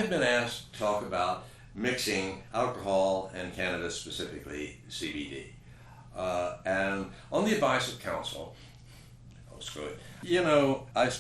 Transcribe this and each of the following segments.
I've been asked to talk about mixing alcohol and cannabis, specifically CBD. And on the advice of counsel, screw it. You know, I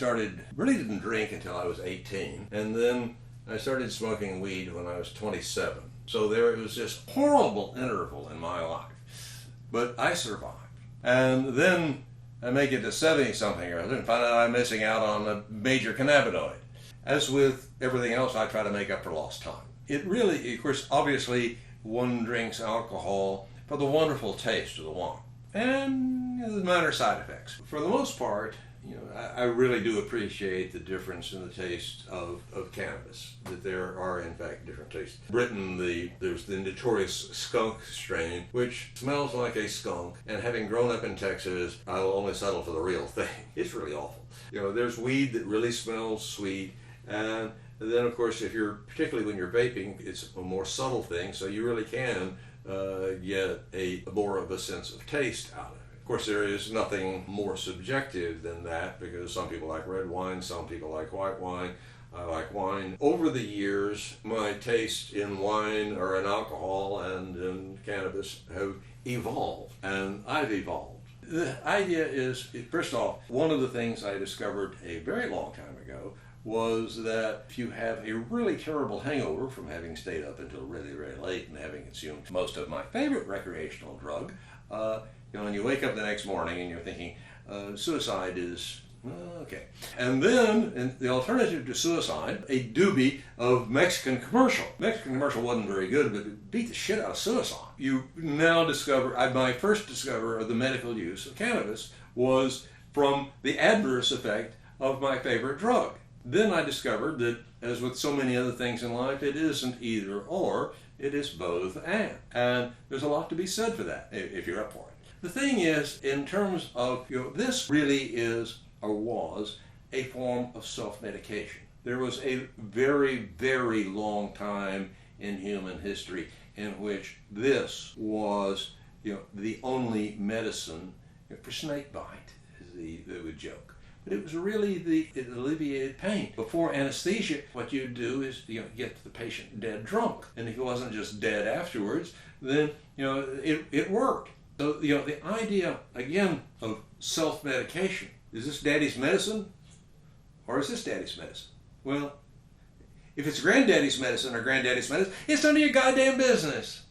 really didn't drink until I was 18, and then I started smoking weed when I was 27. So there was this horrible interval in my life, but I survived. And then I make it to 70-something or other and find out I'm missing out on a major cannabinoid. As with everything else, I try to make up for lost time. It really, of course, obviously one drinks alcohol for the wonderful taste of the wine and the minor side effects. For the most part, you know, I really do appreciate the difference in the taste of cannabis, that there are in fact different tastes. In Britain, there's the notorious skunk strain, which smells like a skunk, and having grown up in Texas, I'll only settle for the real thing. It's really awful. You know, there's weed that really smells sweet, and then of course particularly when you're vaping, it's a more subtle thing, so you really can get a more of a sense of taste out of it. Of course, there is nothing more subjective than that, because some people like red wine, some people like white wine. I like wine. Over the years, my taste in wine or in alcohol and in cannabis have evolved, and I've evolved. The idea is, first off, one of the things I discovered a very long time ago was that if you have a really terrible hangover from having stayed up until really, very late and having consumed most of my favorite recreational drug, and you wake up the next morning and you're thinking, suicide is, okay. And then, in the alternative to suicide, a doobie of Mexican commercial. Mexican commercial wasn't very good, but it beat the shit out of suicide. You now discover, my first discovery of the medical use of cannabis was from the adverse effect of my favorite drug. Then I discovered that, as with so many other things in life, it isn't either or, it is both and. And there's a lot to be said for that, if you're up for it. The thing is, in terms of, this really is, or was, a form of self-medication. There was a very, very long time in human history in which this was, the only medicine for snake bite, is the joke. But it was really it alleviated pain. Before anesthesia, what you'd do is get the patient dead drunk. And if he wasn't just dead afterwards, then it worked. So the idea again of self-medication, is this daddy's medicine or is this daddy's medicine? Well, if it's granddaddy's medicine or granddaddy's medicine, it's none of your goddamn business.